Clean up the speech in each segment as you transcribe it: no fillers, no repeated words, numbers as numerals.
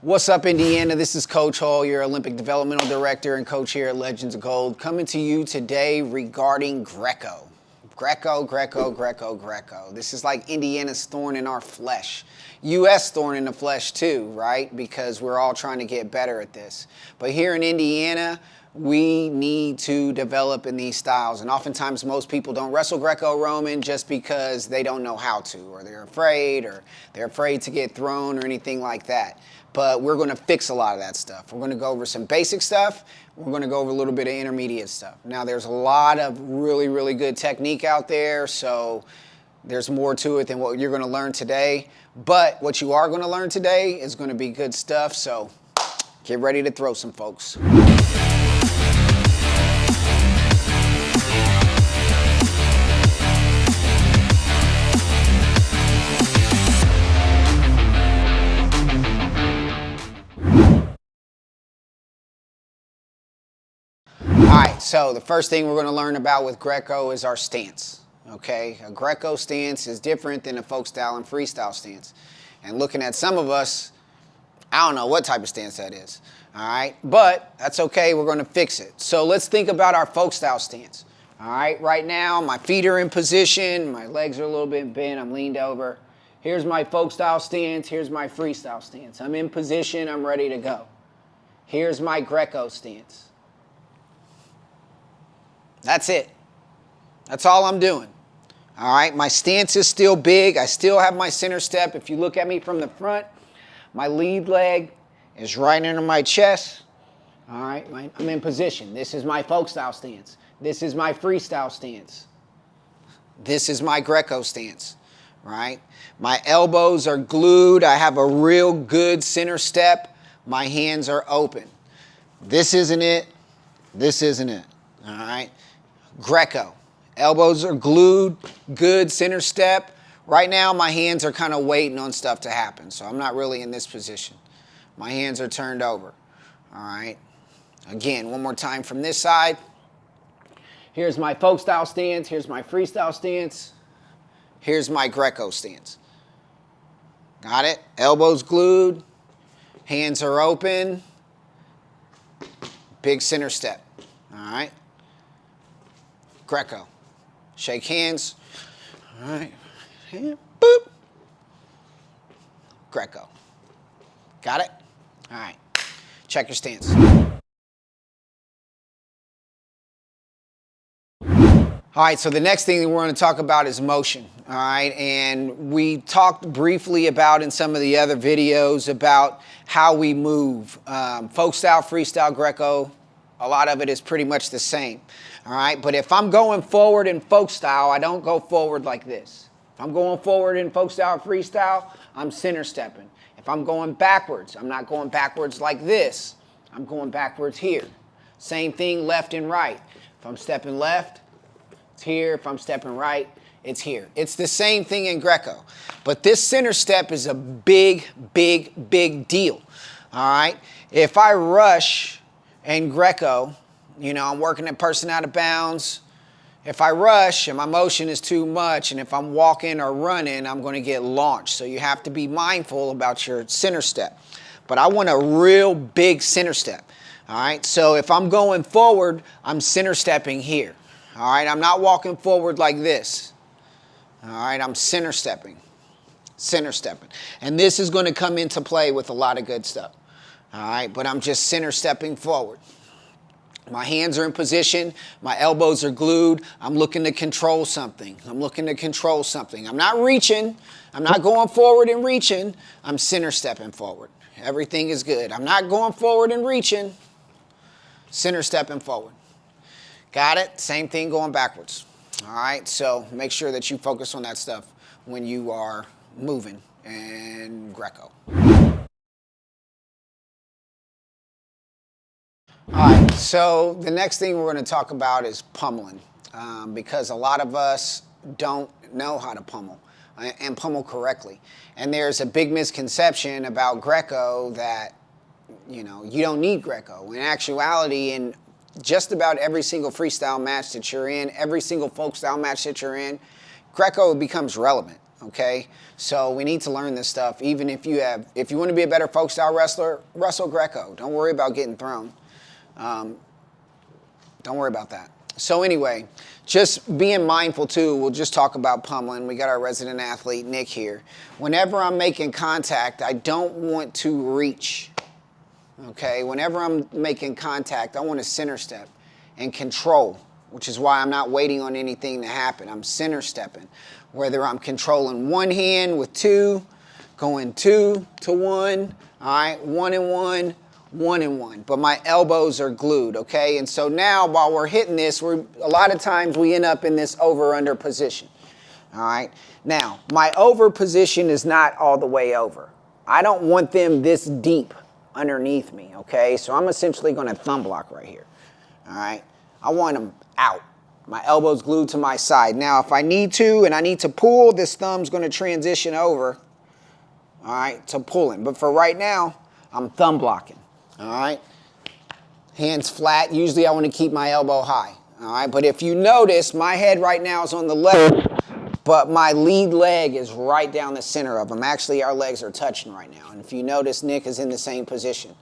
What's up, Indiana? This is Coach Hall, your Olympic Developmental Director and coach here at Legends of Gold, coming to you today regarding Greco. Greco. This is like Indiana's thorn in our flesh. U.S. thorn in the flesh too, right? Because we're all trying to get better at this. But here in Indiana, we need to develop in these styles. And oftentimes most people don't wrestle Greco-Roman just because they don't know how to, or they're afraid to get thrown or anything like that. But we're going to fix a lot of that stuff. We're going to go over some basic stuff. We're going to go over a little bit of intermediate stuff. Now, there's a lot of really good technique out there, so there's more to it than what you're going to learn today. But what you are going to learn today is going to be good stuff, so get ready to throw some, folks. All right, so the first thing we're going to learn about with Greco is our stance, okay? A Greco stance is different than a folk style and freestyle stance. And looking at some of us, I don't know what type of stance that is, all right? But that's okay, we're going to fix it. So let's think about our folk style stance, all right? Right now, my feet are in position, my legs are a little bit bent, I'm leaned over. Here's my folk style stance, here's my freestyle stance. I'm in position, I'm ready to go. Here's my Greco stance. That's it. That's all I'm doing. All right, my stance is still big. I still have my center step. If you look at me from the front, my lead leg is right under my chest. All right, I'm in position. This is my folk style stance. This is my freestyle stance. This is my Greco stance, right? My elbows are glued. I have a real good center step. My hands are open. This isn't it. This isn't it. All right. Greco. Elbows are glued, good center step. Right now, my hands are kind of waiting on stuff to happen, so I'm not really in this position. My hands are turned over. All right. Again, one more time from this side. Here's my folk style stance. Here's my freestyle stance. Here's my Greco stance. Got it? Elbows glued. Hands are open. Big center step. All right. Greco. Shake hands. All right. And boop. Greco. Got it? All right. Check your stance. All right, so the next thing that we're going to talk about is motion. All right, and we talked briefly about in some of the other videos about how we move. Folk style, freestyle, Greco, a lot of it is pretty much the same. All right, but if I'm going forward in folk style, I don't go forward like this. If I'm going forward in folk style, freestyle, I'm center stepping. If I'm going backwards, I'm not going backwards like this. I'm going backwards here. Same thing left and right. If I'm stepping left, it's here. If I'm stepping right, it's here. It's the same thing in Greco. But this center step is a big deal. All right, if I rush in Greco, you know, I'm working a person out of bounds. If I rush and my motion is too much, and if I'm walking or running, I'm going to get launched. So you have to be mindful about your center step. But I want a real big center step. All right, so if I'm going forward, I'm center stepping here. All right, I'm not walking forward like this. All right, I'm center stepping. And this is going to come into play with a lot of good stuff. All right, but I'm just center stepping forward. My hands are in position. My elbows are glued. I'm looking to control something. I'm not reaching. I'm not going forward and reaching. I'm center stepping forward. Everything is good. I'm not going forward and reaching. Center stepping forward. Got it? Same thing going backwards. All right, so make sure that you focus on that stuff when you are moving in Greco. All right, so the next thing we're going to talk about is pummeling, because a lot of us don't know how to pummel and pummel correctly. And there's a big misconception about Greco that, you know, you don't need Greco. In actuality, in just about every single freestyle match that you're in, every single folk style match that you're in, Greco becomes relevant. okay? So we need to learn this stuff. Even if you want to be a better folk style wrestler, wrestle Greco. Don't worry about getting thrown. Don't worry about that. So anyway, just being mindful too, we'll just talk about pummeling. We got our resident athlete, Nick, here. Whenever I'm making contact, I don't want to reach, okay? Whenever I'm making contact, I want to center step and control, which is why I'm not waiting on anything to happen. I'm center stepping. Whether I'm controlling one hand with two, going 2 to 1, all right, 1 and 1, 1 and 1. But my elbows are glued, okay? And so now while we're hitting this, a lot of times we end up in this over-under position, all right? Now, my over position is not all the way over. I don't want them this deep underneath me, okay? So I'm essentially going to thumb block right here, all right? I want them out. My elbow's glued to my side. Now, if I need to and I need to pull, this thumb's going to transition over, all right, to pulling. But for right now, I'm thumb blocking, all right? Hands flat. Usually I want to keep my elbow high, all right? But if you notice, my head right now is on the left, but my lead leg is right down the center of them. Actually, our legs are touching right now. And if you notice, Nick is in the same position.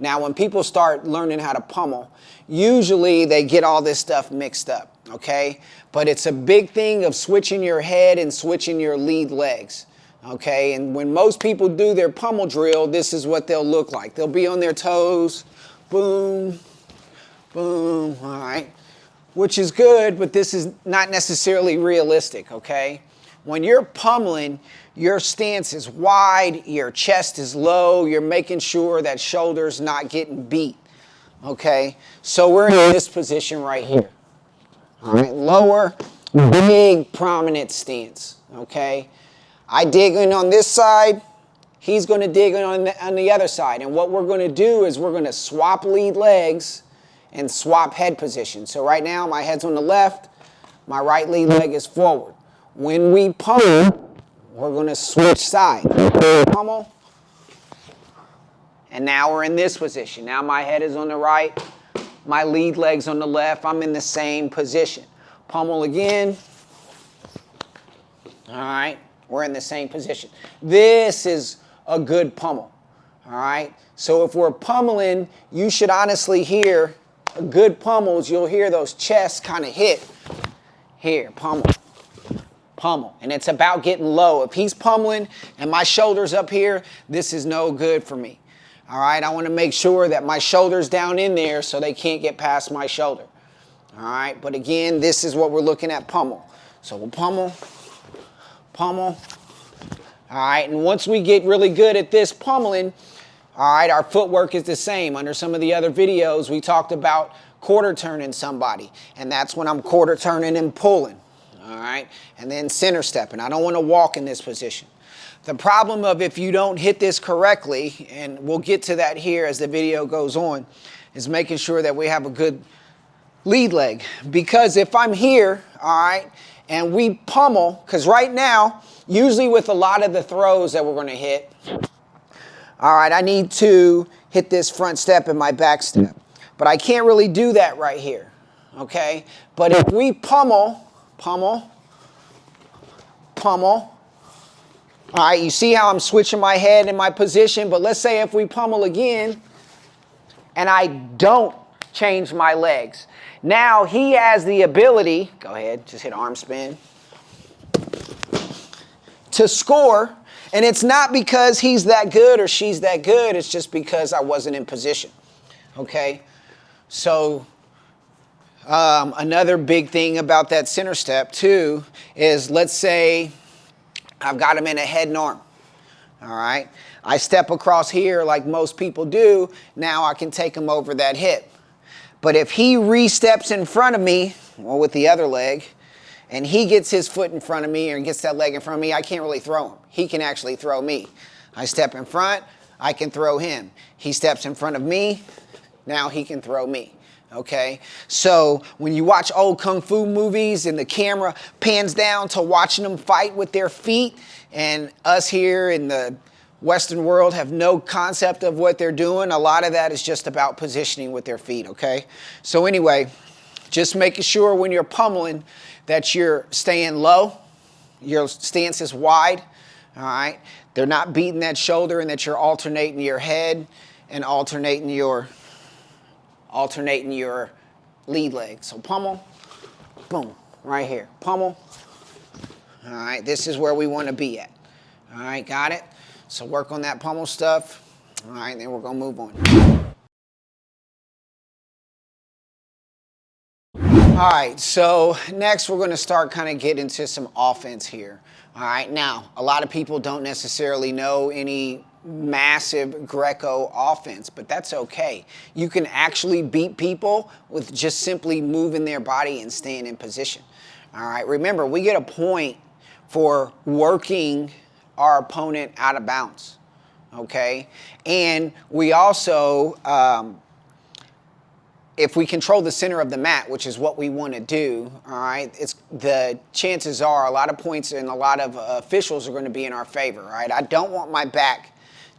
Now, when people start learning how to pummel, usually they get all this stuff mixed up, okay? But it's a big thing of switching your head and switching your lead legs, okay? And when most people do their pummel drill, this is what they'll look like. They'll be on their toes, boom, boom, all right? Which is good, but this is not necessarily realistic, okay? When you're pummeling, your stance is wide, your chest is low, you're making sure that shoulder's not getting beat, okay? So we're in this position right here, all right? Lower, big, prominent stance, okay? I dig in on this side, he's gonna dig in on the other side, and what we're gonna do is we're gonna swap lead legs and swap head position. So right now, my head's on the left, my right lead leg is forward. When we pummel, we're going to switch sides. Pummel. And now we're in this position. Now my head is on the right, my lead leg's on the left. I'm in the same position. Pummel again. All right, we're in the same position. This is a good pummel. All right, so if we're pummeling, you should honestly hear good pummels. You'll hear those chests kind of hit here, pummel. Pummel, and it's about getting low. If he's pummeling and my shoulder's up here, this is no good for me. All right, I want to make sure that my shoulder's down in there so they can't get past my shoulder. All right, but again, this is what we're looking at, pummel. So we'll pummel, pummel. All right, and once we get really good at this pummeling, all right, our footwork is the same. Under some of the other videos, we talked about quarter turning somebody, and that's when I'm quarter turning and pulling. All right, and then center stepping. I don't want to walk in this position. The problem of if you don't hit this correctly, and we'll get to that here as the video goes on, is making sure that we have a good lead leg. Because if I'm here, all right, and we pummel, because right now, usually with a lot of the throws that we're going to hit, all right, I need to hit this front step and my back step. But I can't really do that right here, okay? But if we pummel, pummel, pummel. All right, you see how I'm switching my head in my position, but let's say if we pummel again and I don't change my legs. Now he has the ability, go ahead, just hit arm spin, to score, and it's not because he's that good or she's that good, it's just because I wasn't in position, okay? So another big thing about that center step too is, let's say I've got him in a head and arm, all right? I step across here like most people do, now I can take him over that hip. But if he re-steps in front of me, well, with the other leg, and he gets his foot in front of me or gets that leg in front of me, I can't really throw him. He can actually throw me. I step in front, I can throw him. He steps in front of me, now he can throw me. Okay, so when you watch old kung fu movies and the camera pans down to watching them fight with their feet, and us here in the Western world have no concept of what they're doing, a lot of that is just about positioning with their feet, okay? So anyway, just making sure when you're pummeling that you're staying low, your stance is wide, all right? They're not beating that shoulder, and that you're alternating your head and alternating your lead leg. So pummel, boom, right here. Pummel. All right, this is where we want to be at. All right, got it? So work on that pummel stuff. All right, then we're going to move on. All right, so next we're going to start kind of getting into some offense here. All right, now, a lot of people don't necessarily know any massive Greco offense, but that's okay. You can actually beat people with just simply moving their body and staying in position. All right, remember, we get a point for working our opponent out of bounds, okay? And we also, if we control the center of the mat, which is what we want to do, all right, the chances are a lot of points and a lot of officials are going to be in our favor, all right? I don't want my back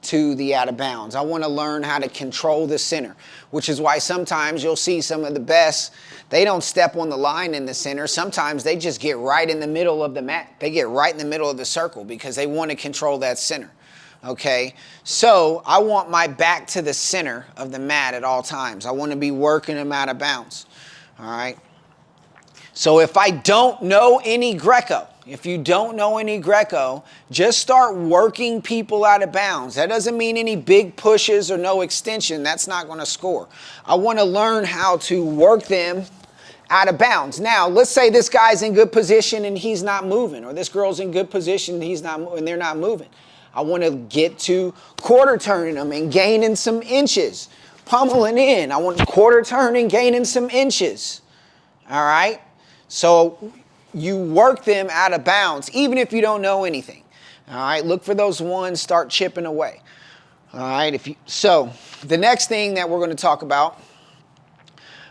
to the out of bounds. I want to learn how to control the center, which is why sometimes you'll see some of the best, they don't step on the line in the center. Sometimes they just get right in the middle of the mat. They get right in the middle of the circle because they want to control that center. Okay, so I want my back to the center of the mat at all times. I want to be working them out of bounds. All right. So if I don't know any Greco, if you don't know any Greco, just start working people out of bounds. That doesn't mean any big pushes or no extension. That's not going to score. I want to learn how to work them out of bounds. Now, let's say this guy's in good position and he's not moving, or this girl's in good position and they're not moving. I want to get to quarter turning them and gaining some inches, pummeling in. I want to quarter turn and gaining some inches. All right? So you work them out of bounds, even if you don't know anything. All right? Look for those ones, start chipping away. All right? So the next thing that we're going to talk about,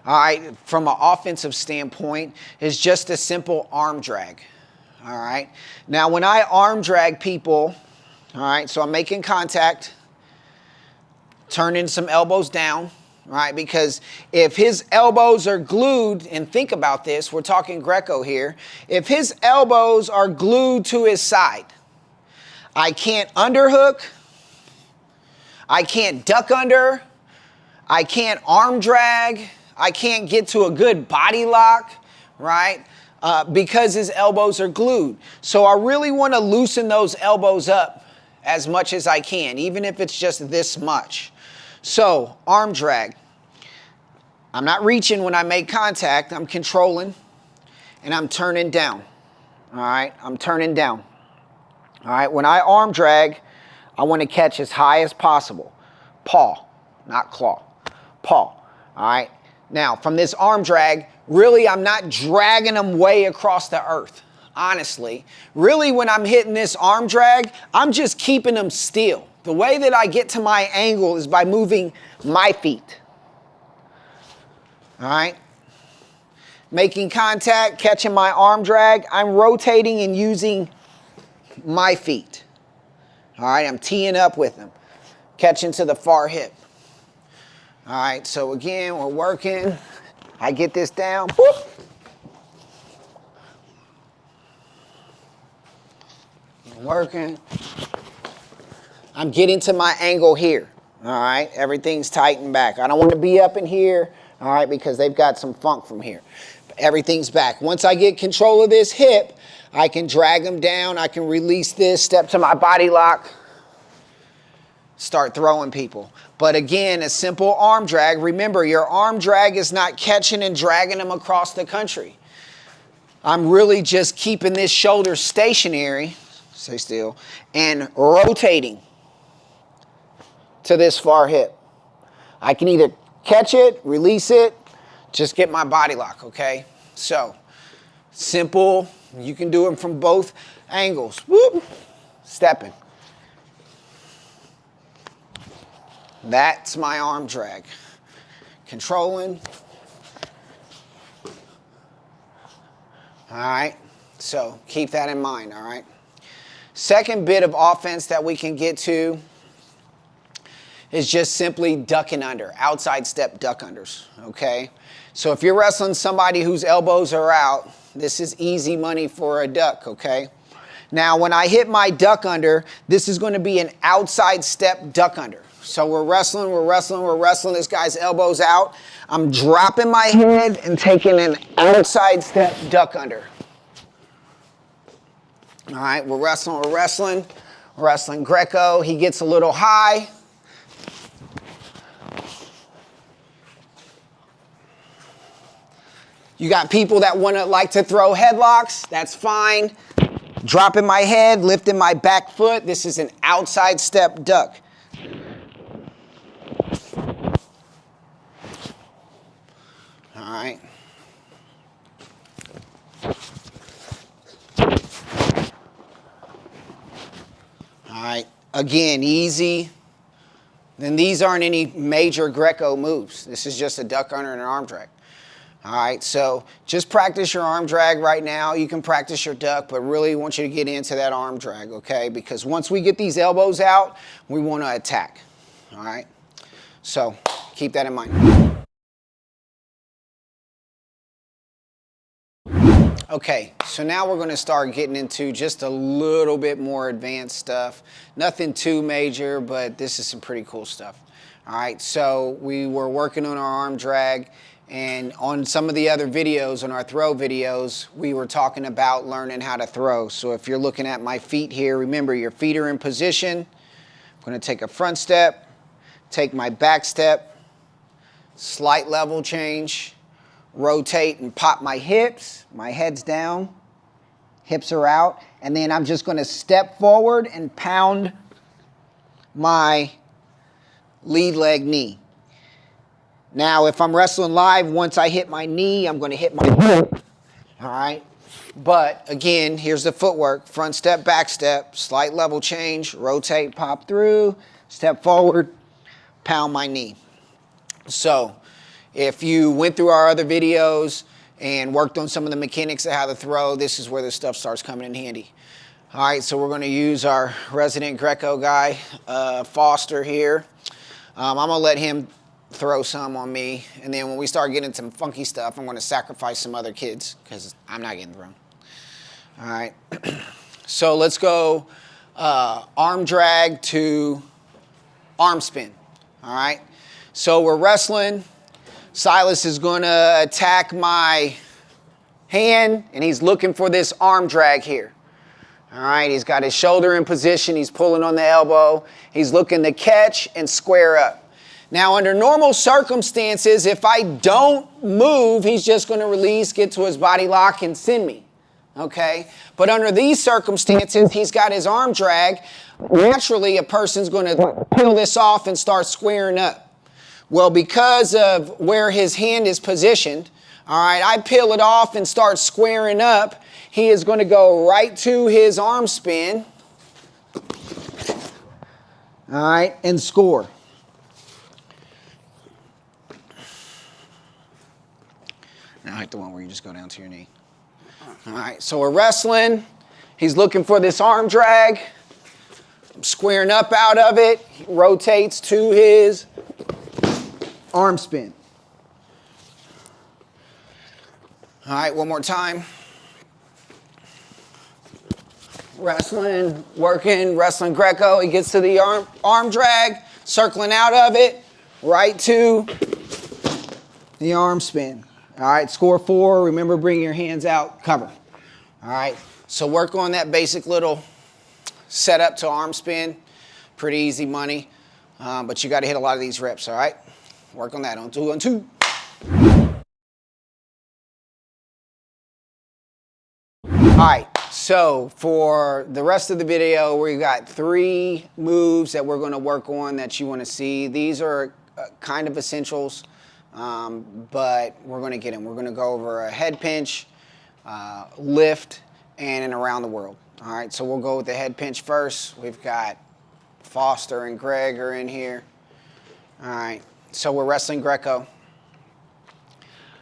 all right, from an offensive standpoint, is just a simple arm drag. All right? Now, when I arm drag people, all right, so I'm making contact, turning some elbows down, right? Because if his elbows are glued, and think about this, we're talking Greco here. If his elbows are glued to his side, I can't underhook, I can't duck under, I can't arm drag, I can't get to a good body lock, right? Because his elbows are glued. So I really want to loosen those elbows up as much as I can, even if it's just this much. So, arm drag. I'm not reaching when I make contact. I'm controlling, and I'm turning down. All right? I'm turning down. All right? When I arm drag, I want to catch as high as possible. Paw, not claw. Paw. All right? Now, from this arm drag, really, I'm not dragging them way across the earth. Honestly, really when I'm hitting this arm drag, I'm just keeping them still. The way that I get to my angle is by moving my feet. All right? Making contact, catching my arm drag, I'm rotating and using my feet. All right, I'm teeing up with them, catching to the far hip. All right, so again, we're working. I get this down. Whoop. Working. I'm getting to my angle here. All right, everything's tightened back. I don't want to be up in here, all right, because they've got some funk from here. Everything's back. Once I get control of this hip, I can drag them down. I can release this, step to my body lock, start throwing people. But again, a simple arm drag. Remember, your arm drag is not catching and dragging them across the country. I'm really just keeping this shoulder stationary, stay still, and rotating to this far hip. I can either catch it, release it, just get my body lock, okay? So, simple. You can do it from both angles. Whoop, stepping. That's my arm drag. Controlling. All right, so keep that in mind, all right? Second bit of offense that we can get to is just simply ducking under, outside step duck unders, okay? So if you're wrestling somebody whose elbows are out, this is easy money for a duck, okay? Now, when I hit my duck under, this is going to be an outside step duck under. So we're wrestling, we're wrestling, we're wrestling. This guy's elbows out. I'm dropping my head and taking an outside step duck under. All right, we're wrestling, we're wrestling. Wrestling Greco. He gets a little high. You got people that like to throw headlocks. That's fine. Dropping my head, lifting my back foot. This is an outside step duck. All right. All right. Again, easy. Then these aren't any major Greco moves. This is just a duck under and an arm drag. All right, so just practice your arm drag right now. You can practice your duck, but really want you to get into that arm drag, okay? Because once we get these elbows out, we want to attack. All right, so keep that in mind. Okay, so now we're going to start getting into just a little bit more advanced stuff. Nothing too major, but this is some pretty cool stuff. All right, so we were working on our arm drag, and on some of the other videos, on our throw videos, we were talking about learning how to throw. So if you're looking at my feet here, remember your feet are in position. I'm going to take a front step, take my back step, slight level change, rotate and pop my hips, my head's down, hips are out, and then I'm just going to step forward and pound my lead leg knee. Now, if I'm wrestling live, once I hit my knee, I'm going to hit my hip. All right? But, again, here's the footwork. Front step, back step, slight level change, rotate, pop through, step forward, pound my knee. So, if you went through our other videos and worked on some of the mechanics of how to throw, this is where this stuff starts coming in handy. All right, so we're going to use our resident Greco guy, Foster here. I'm going to let him throw some on me, and then when we start getting some funky stuff, I'm going to sacrifice some other kids because I'm not getting thrown. All right, so let's go arm drag to arm spin. All right, so we're wrestling. Silas is going to attack my hand, and he's looking for this arm drag here. All right, he's got his shoulder in position. He's pulling on the elbow. He's looking to catch and square up. Now, under normal circumstances, if I don't move, he's just going to release, get to his body lock, and send me. Okay? But under these circumstances, he's got his arm drag. Naturally, a person's going to peel this off and start squaring up. Well, because of where his hand is positioned, all right, I peel it off and start squaring up. He is going to go right to his arm spin, all right, and score. Now I like the one where you just go down to your knee. All right, so we're wrestling. He's looking for this arm drag. I'm squaring up out of it. He rotates to his arm spin. All right, one more time. Wrestling, working, wrestling Greco. He gets to the arm drag, circling out of it, right to the arm spin. All right, score 4. Remember, bring your hands out, cover. All right, so work on that basic little setup to arm spin. Pretty easy money, but you got to hit a lot of these reps, all right? Work on that on 2 on 2. All right, so for the rest of the video, we got 3 moves that we're going to work on that you want to see. These are kind of essentials. But we're going to get them. We're going to go over a head pinch, lift, and an around the world. All right, so we'll go with the head pinch first. We've got Foster and Greg are in here. All right, so we're wrestling Greco.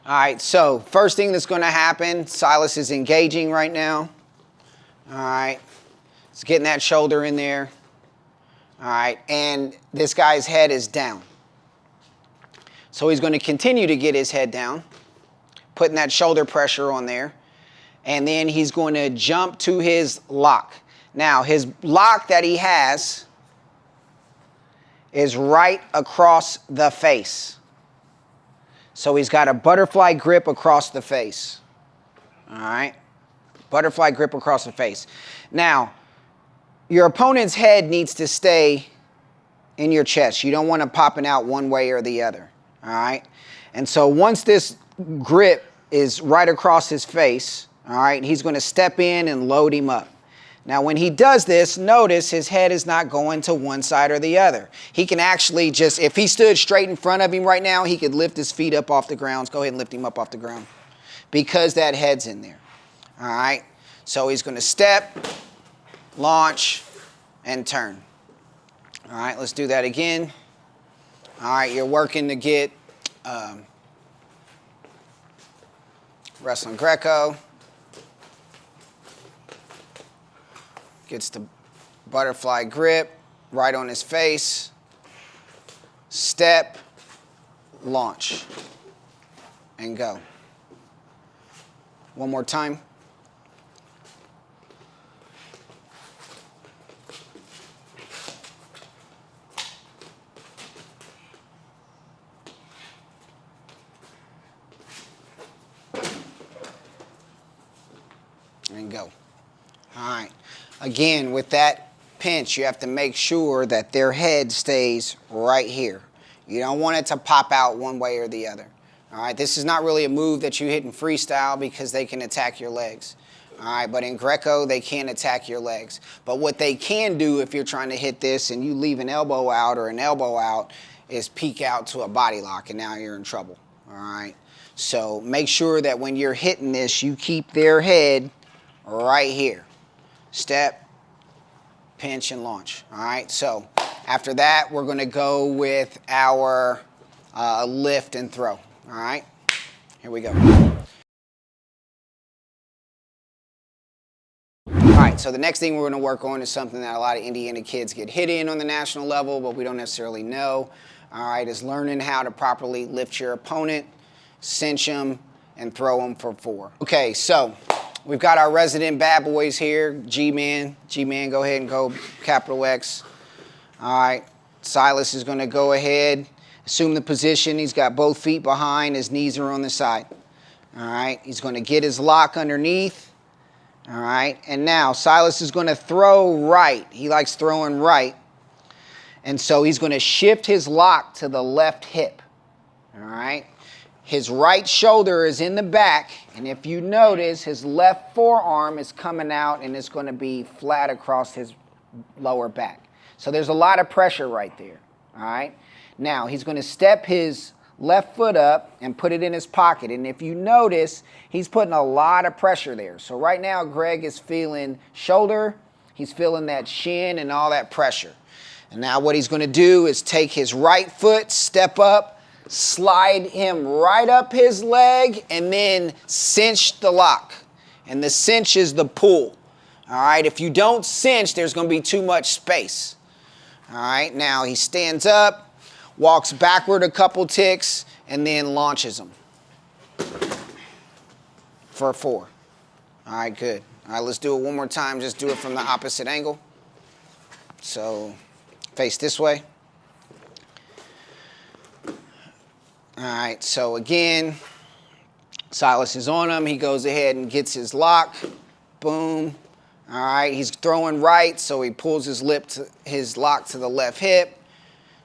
All right, so first thing that's going to happen, Silas is engaging right now. All right, he's getting that shoulder in there. All right, and this guy's head is down. So he's going to continue to get his head down, putting that shoulder pressure on there. And then he's going to jump to his lock. Now, his lock that he has is right across the face. So he's got a butterfly grip across the face. All right? Butterfly grip across the face. Now, your opponent's head needs to stay in your chest. You don't want to popping out one way or the other. All right? And so once this grip is right across his face, all right, he's going to step in and load him up. Now, when he does this, notice his head is not going to one side or the other. He can actually just, if he stood straight in front of him right now, he could lift his feet up off the ground. Let's go ahead and lift him up off the ground because that head's in there. All right? So he's going to step, launch, and turn. All right, let's do that again. All right, you're working to get wrestling Greco. Gets the butterfly grip right on his face. Step, launch, and go. One more time. And go. All right. Again, with that pinch, you have to make sure that their head stays right here. You don't want it to pop out one way or the other. All right. This is not really a move that you hit in freestyle because they can attack your legs. All right. But in Greco, they can't attack your legs. But what they can do if you're trying to hit this and you leave an elbow out or an elbow out is peek out to a body lock, and now you're in trouble. All right. So make sure that when you're hitting this, you keep their head right here. Step, pinch, and launch. All right, so after that, we're going to go with our lift and throw. All right, here we go. All right, so the next thing we're going to work on is something that a lot of Indiana kids get hit in on the national level, but we don't necessarily know. All right, is learning how to properly lift your opponent, cinch them, and throw them for 4. Okay, so we've got our resident bad boys here. G-Man. G-Man, go ahead and go capital X. All right. Silas is going to go ahead, assume the position. He's got both feet behind. His knees are on the side. All right. He's going to get his lock underneath. All right. And now Silas is going to throw right. He likes throwing right. And so he's going to shift his lock to the left hip. All right. His right shoulder is in the back, and if you notice, his left forearm is coming out and it's going to be flat across his lower back. So there's a lot of pressure right there, all right? Now, he's going to step his left foot up and put it in his pocket, and if you notice, he's putting a lot of pressure there. So right now, Greg is feeling shoulder, he's feeling that shin and all that pressure. And now what he's going to do is take his right foot, step up, slide him right up his leg, and then cinch the lock. And the cinch is the pull. All right, if you don't cinch, there's going to be too much space. All right, now he stands up, walks backward a couple ticks, and then launches them for 4. All right, good. All right, let's do it one more time. Just do it from the opposite angle. So face this way. All right, so again, Silas is on him. He goes ahead and gets his lock. Boom. All right, he's throwing right, so he pulls his lock to the left hip.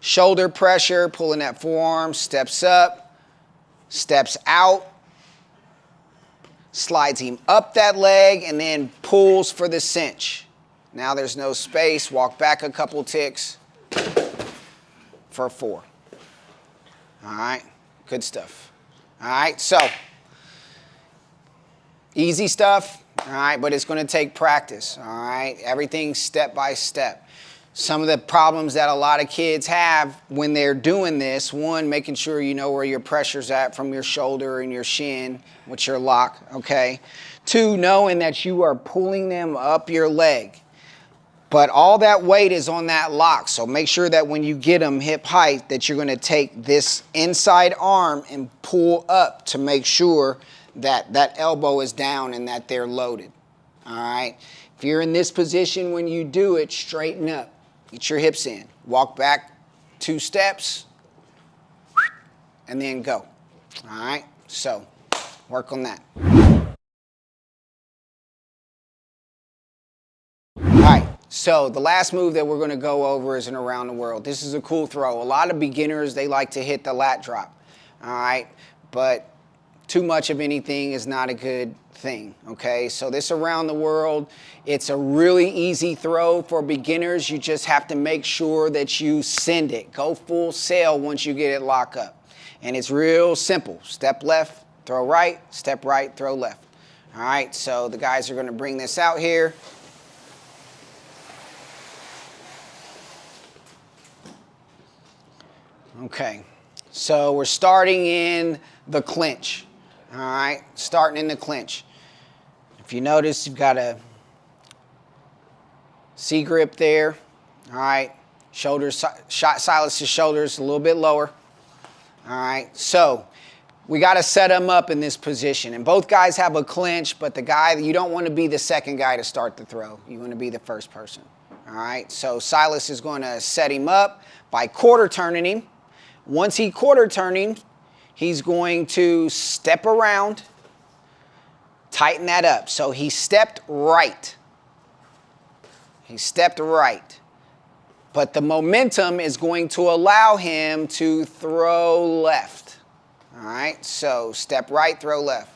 Shoulder pressure, pulling that forearm, steps up, steps out, slides him up that leg, and then pulls for the cinch. Now there's no space. Walk back a couple ticks for 4. All right. Good stuff. All right, so easy stuff, all right, but it's going to take practice, all right? Everything's step by step. Some of the problems that a lot of kids have when they're doing this, one, making sure you know where your pressure's at from your shoulder and your shin with your lock, okay? 2, knowing that you are pulling them up your leg. But all that weight is on that lock, so make sure that when you get them hip height that you're going to take this inside arm and pull up to make sure that that elbow is down and that they're loaded. All right? If you're in this position when you do it, straighten up. Get your hips in. Walk back 2 steps, and then go. All right? So, work on that. All right, so the last move that we're going to go over is an around the world. This is a cool throw. A lot of beginners, they like to hit the lat drop. All right? But too much of anything is not a good thing, okay? So this around the world, it's a really easy throw for beginners. You just have to make sure that you send it. Go full sail once you get it locked up. And it's real simple. Step left, throw right, step right, throw left. All right, so the guys are gonna bring this out here. Okay, so we're starting in the clinch. All right, starting in the clinch. If you notice, you've got a C grip there. All right, shoulders, Silas's shoulders a little bit lower. All right, so we got to set them up in this position. And both guys have a clinch, but the guy, you don't want to be the second guy to start the throw. You want to be the first person. All right, so Silas is going to set him up by quarter turning him. Once he quarter turning, he's going to step around, tighten that up. So he stepped right. He stepped right. But the momentum is going to allow him to throw left. All right, so step right, throw left.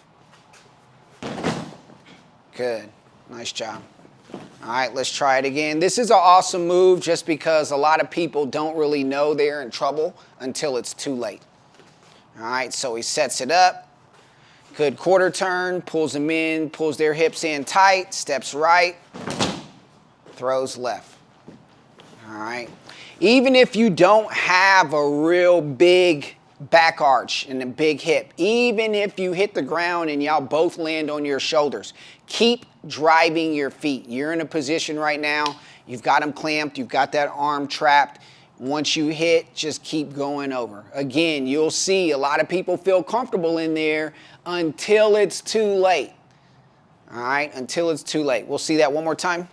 Good, nice job. All right, let's try it again. This is an awesome move just because a lot of people don't really know they're in trouble until it's too late. All right, so he sets it up. Good quarter turn, pulls them in, pulls their hips in tight, steps right, throws left. All right. Even if you don't have a real big back arch and a big hip, even if you hit the ground and y'all both land on your shoulders, keep driving your feet. You're in a position right now, you've got them clamped, you've got that arm trapped. Once you hit, just keep going over. Again, you'll see a lot of people feel comfortable in there until it's too late. All right, until it's too late. We'll see that one more time.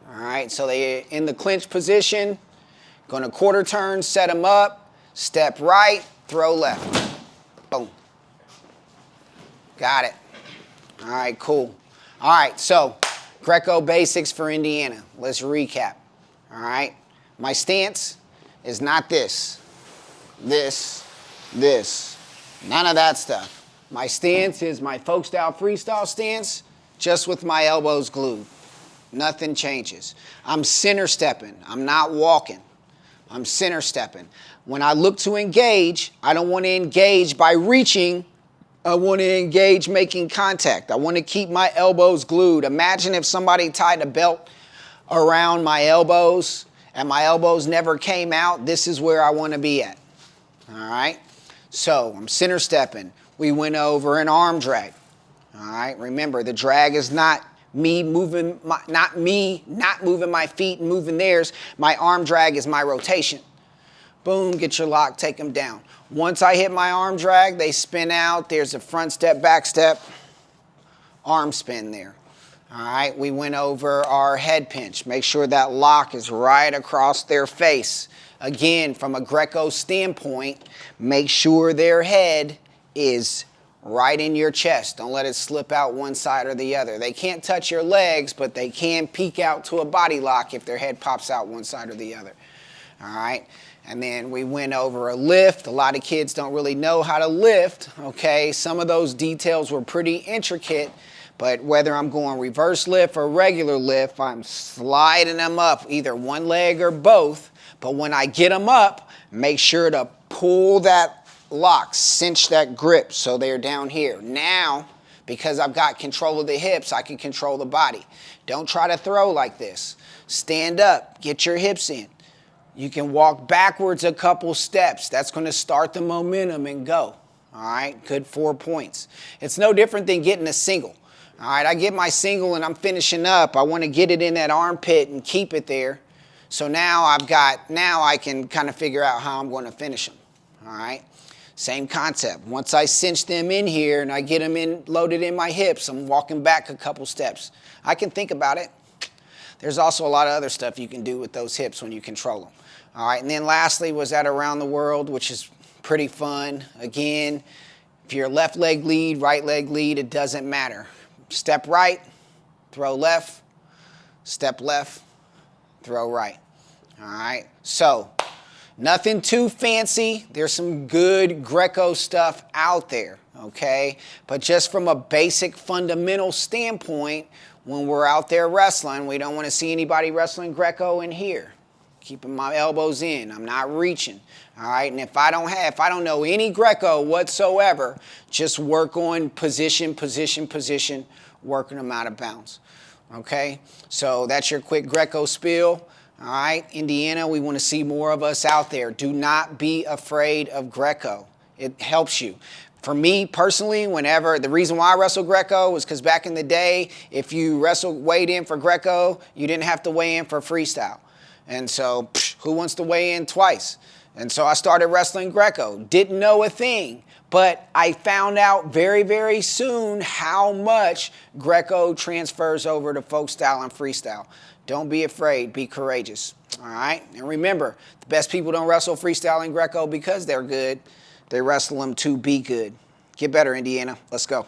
All right, so they're in the clinch position. Going to quarter turn, set them up, step right, throw left. Boom. Got it. All right, cool. All right, so Greco basics for Indiana. Let's recap. All right, my stance is not this, none of that stuff. My stance is my folk style freestyle stance, just with my elbows glued. Nothing changes. I'm center stepping. I'm not walking. I'm center stepping. When I look to engage, I don't want to engage by reaching. I want to engage making contact. I want to keep my elbows glued. Imagine if somebody tied a belt around my elbows and my elbows never came out. This is where I want to be at. All right? So I'm center stepping. We went over an arm drag. All right? Remember, the drag is not me moving, not moving my feet and moving theirs. My arm drag is my rotation. Boom, get your lock, take them down. Once I hit my arm drag, they spin out. There's a front step, back step, arm spin there. All right, we went over our head pinch. Make sure that lock is right across their face. Again, from a Greco standpoint, make sure their head is right in your chest. Don't let it slip out one side or the other. They can't touch your legs, but they can peek out to a body lock if their head pops out one side or the other. All right, and then we went over a lift. A lot of kids don't really know how to lift, okay? Some of those details were pretty intricate, but whether I'm going reverse lift or regular lift, I'm sliding them up, either one leg or both. But when I get them up, make sure to pull that lock, cinch that grip so they're down here. Now, because I've got control of the hips, I can control the body. Don't try to throw like this. Stand up, get your hips in. You can walk backwards a couple steps. That's going to start the momentum and go. All right, good 4 points. It's no different than getting a single. All right, I get my single and I'm finishing up. I want to get it in that armpit and keep it there. So now I can kind of figure out how I'm going to finish them. All right. Same concept. Once I cinch them in here and I get them in loaded in my hips, I'm walking back a couple steps. I can think about it. There's also a lot of other stuff you can do with those hips when you control them. All right, and then lastly was that around the world, which is pretty fun. Again, if you're left leg lead, right leg lead, it doesn't matter. Step right, throw left, step left, throw right. All right, so nothing too fancy. There's some good Greco stuff out there, okay? But just from a basic fundamental standpoint, when we're out there wrestling, we don't want to see anybody wrestling Greco in here. Keeping my elbows in, I'm not reaching, all right? And if I don't know any Greco whatsoever, just work on position, working them out of bounds, okay? So that's your quick Greco spiel. All right, Indiana, we want to see more of us out there. Do not be afraid of Greco. It helps you. For me personally, the reason why I wrestle Greco was because back in the day, if you weighed in for Greco, you didn't have to weigh in for freestyle. And so, who wants to weigh in twice? And so I started wrestling Greco. Didn't know a thing, but I found out very, very soon how much Greco transfers over to folk style and freestyle. Don't be afraid, be courageous, all right? And remember, the best people don't wrestle freestyle and Greco because they're good. They wrestle them to be good. Get better, Indiana. Let's go.